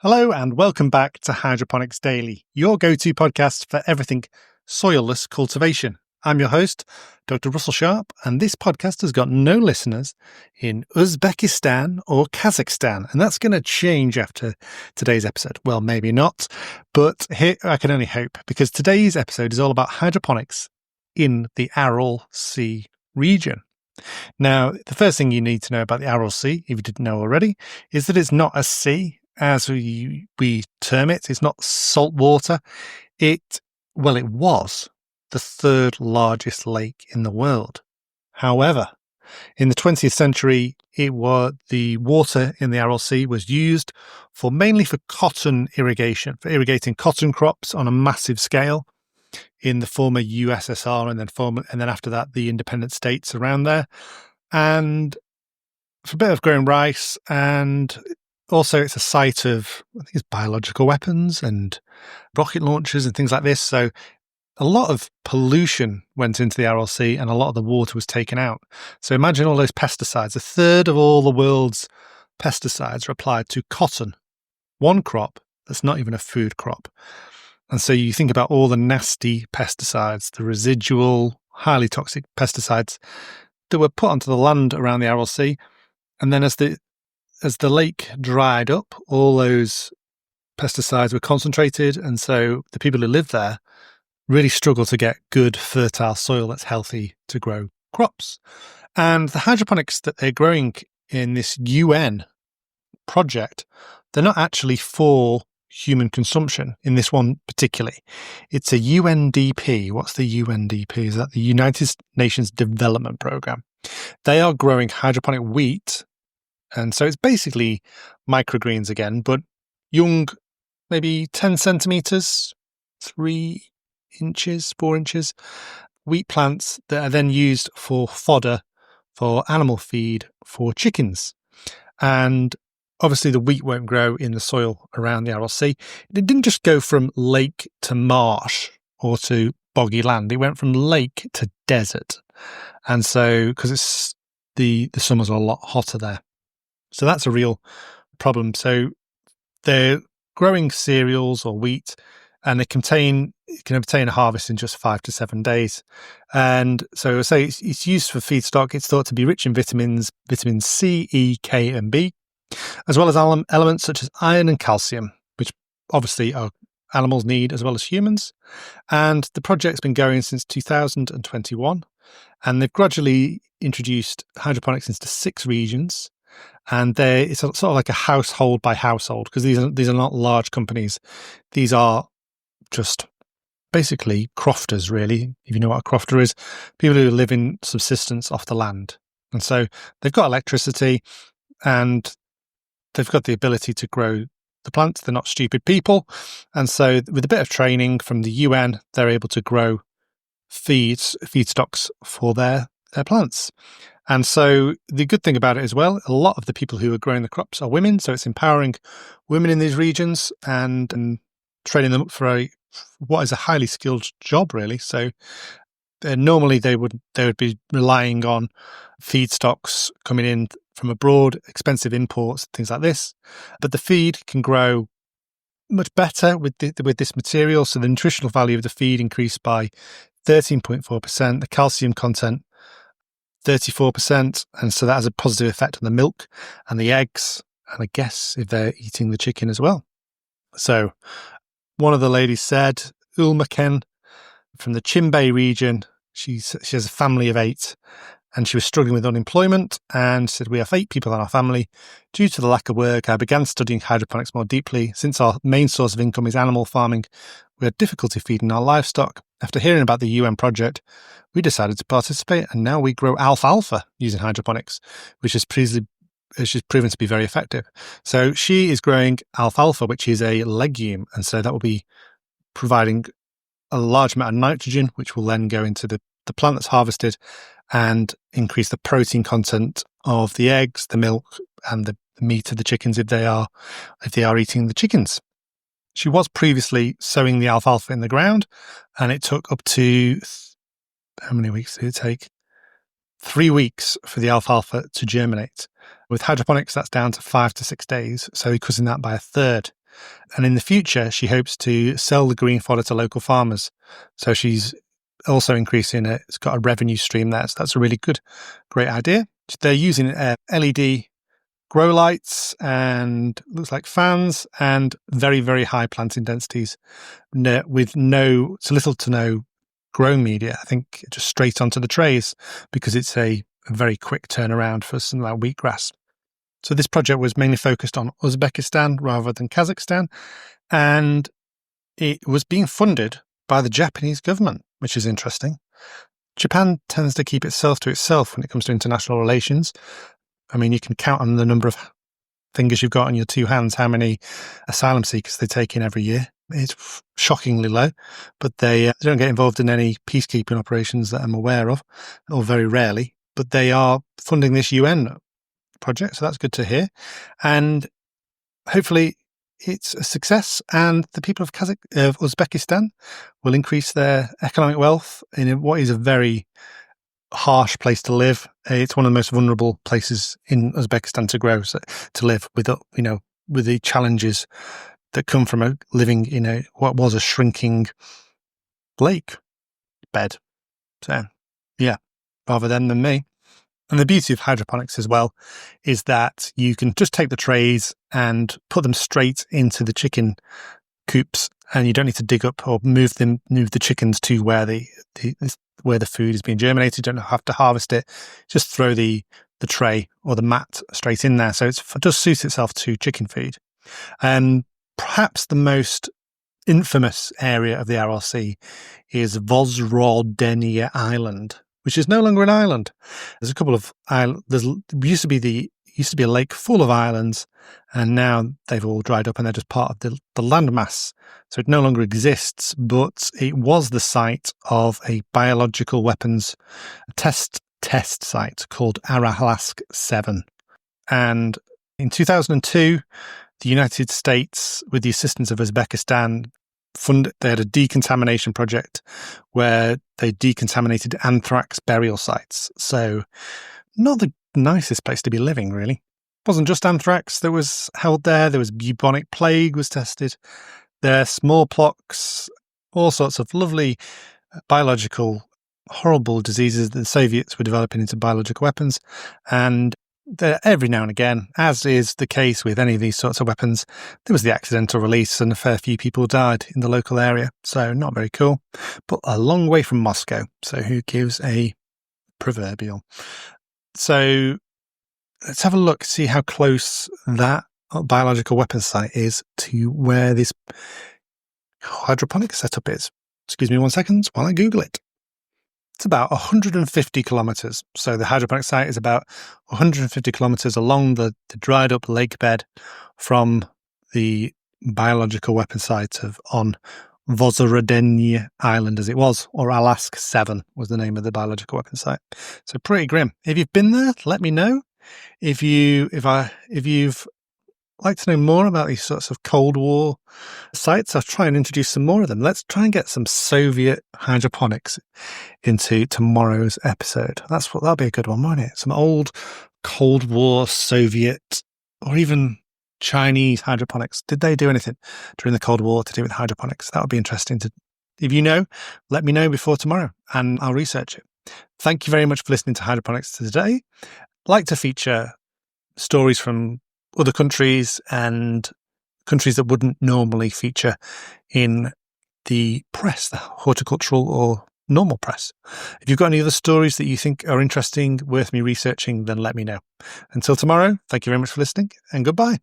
Hello and welcome back to Hydroponics Daily, your go-to podcast for everything soilless cultivation. I'm your host, Dr. Russell Sharp, and this podcast has got no listeners in Uzbekistan or Kazakhstan, and that's going to change after today's episode. Well, maybe not, but here I can only hope, because today's episode is all about hydroponics in the Aral Sea region. Now, the first thing you need to know about the Aral Sea, if you didn't know already, is that it's not a sea, as we term it. It's not salt water. It was the third largest lake in the world. However, in the 20th century, the water in the Aral Sea was used mainly for cotton irrigation, for irrigating cotton crops on a massive scale in the former USSR and then after that, the independent states around there. And for a bit of growing rice, and also it's a site of, I think it's biological weapons and rocket launchers and things like this. So a lot of pollution went into the Aral Sea and a lot of the water was taken out. So imagine all those pesticides. A third of all the world's pesticides are applied to cotton, one crop that's not even a food crop. And so you think about all the nasty pesticides, the residual, highly toxic pesticides that were put onto the land around the Aral Sea. And then as the lake dried up, all those pesticides were concentrated. And so the people who live there really struggle to get good, fertile soil that's healthy to grow crops. And the hydroponics that they're growing in this UN project, they're not actually for human consumption in this one particularly. It's a UNDP. What's the UNDP? Is that the United Nations Development Programme? They are growing hydroponic wheat. And so it's basically microgreens again, but young, maybe 10 centimeters, 3 inches, 4 inches, wheat plants that are then used for fodder, for animal feed, for chickens. And obviously the wheat won't grow in the soil around the Aral Sea. It didn't just go from lake to marsh or to boggy land. It went from lake to desert. And so, because the summers are a lot hotter there. So that's a real problem. So they're growing cereals or wheat, and it can obtain a harvest in just 5 to 7 days. And so say it's used for feedstock. It's thought to be rich in vitamins C, E, K, and B, as well as elements such as iron and calcium, which obviously our animals need as well as humans. And the project's been going since 2021, and they've gradually introduced hydroponics into 6 regions. And it's sort of like a household by household, because these are not large companies. These are just basically crofters, really. If you know what a crofter is, people who live in subsistence off the land. And so they've got electricity and they've got the ability to grow the plants. They're not stupid people. And so with a bit of training from the UN, they're able to grow feedstocks for their plants. And so the good thing about it as well, a lot of the people who are growing the crops are women. So it's empowering women in these regions and training them up for what is a highly skilled job, really. So normally they would be relying on feedstocks coming in from abroad, expensive imports, things like this. But the feed can grow much better with this material. So the nutritional value of the feed increased by 13.4%. The calcium content 34%, and so that has a positive effect on the milk and the eggs, and I guess if they're eating the chicken as well. So one of the ladies said, Ulmaken from the Chimbay region, she has a family of 8, and she was struggling with unemployment, and said, we have 8 people in our family. Due to the lack of work, I began studying hydroponics more deeply. Since our main source of income is animal farming, we had difficulty feeding our livestock. After hearing about the UN project, we decided to participate, and now we grow alfalfa using hydroponics, which has proven to be very effective. So she is growing alfalfa, which is a legume, and so that will be providing a large amount of nitrogen, which will then go into the plant that's harvested and increase the protein content of the eggs, the milk, and the meat of the chickens if they are eating the chickens. She was previously sowing the alfalfa in the ground, and it took up to, how many weeks did it take? 3 weeks for the alfalfa to germinate. With hydroponics, that's down to 5 to 6 days, so increasing that by a third. And in the future, she hopes to sell the green fodder to local farmers. So she's also increasing it. It's got a revenue stream there. So that's a really great idea. They're using LED grow lights and looks like fans and very, very high planting densities with so little to no growing media. I think just straight onto the trays because it's a very quick turnaround for something like wheatgrass. So this project was mainly focused on Uzbekistan rather than Kazakhstan, and it was being funded by the Japanese government, which is interesting. Japan tends to keep itself to itself when it comes to international relations. I mean, you can count on the number of fingers you've got on your two hands how many asylum seekers they take in every year. It's shockingly low, but they don't get involved in any peacekeeping operations that I'm aware of, or very rarely. But they are funding this UN project, so that's good to hear. And hopefully it's a success, and the people of Uzbekistan will increase their economic wealth in what is a very harsh place to live. It's one of the most vulnerable places in Uzbekistan to live with the challenges that come from living in what was a shrinking lake bed. So, yeah, rather than me. And the beauty of hydroponics as well is that you can just take the trays and put them straight into the chicken coops, and you don't need to dig up or move the chickens to where the food is being germinated. You don't have to harvest it. Just throw the tray or the mat straight in there. So it does suit itself to chicken feed. And perhaps the most infamous area of the Aral Sea is Vozrodeniya Island, which is no longer an island. There's a couple of islands. There used to be a lake full of islands, and now they've all dried up and they're just part of the landmass. So it no longer exists, but it was the site of a biological weapons test site called Aral Sea. And in 2002, the United States, with the assistance of Uzbekistan, they had a decontamination project where they decontaminated anthrax burial sites. So not the nicest place to be living, really. It wasn't just anthrax that was held there. There was bubonic plague was tested. There smallpox, all sorts of lovely biological, horrible diseases that the Soviets were developing into biological weapons. And every now and again, as is the case with any of these sorts of weapons, there was the accidental release and a fair few people died in the local area. So not very cool, but a long way from Moscow. So who gives a proverbial? So let's have a look, see how close that biological weapons site is to where this hydroponic setup is. Excuse me 1 second while I Google it. It's about 150 kilometers. So the hydroponic site is about 150 kilometers along the dried up lake bed from the biological weapon site on Vozrodeniya Island, as it was, or Alaska 7 was the name of the biological weapon site. So pretty grim. If you've been there, let me know. If you've like to know more about these sorts of Cold War sites, I'll try and introduce some more of them. Let's try and get some Soviet hydroponics into tomorrow's episode. That'll be a good one, won't it? Some old Cold War Soviet or even Chinese hydroponics. Did they do anything during the Cold War to do with hydroponics? That would be interesting if you know, let me know before tomorrow and I'll research it. Thank you very much for listening to Hydroponics today. I'd like to feature stories from other countries and countries that wouldn't normally feature in the press, the horticultural or normal press. If you've got any other stories that you think are interesting, worth me researching, then let me know. Until tomorrow, thank you very much for listening and goodbye.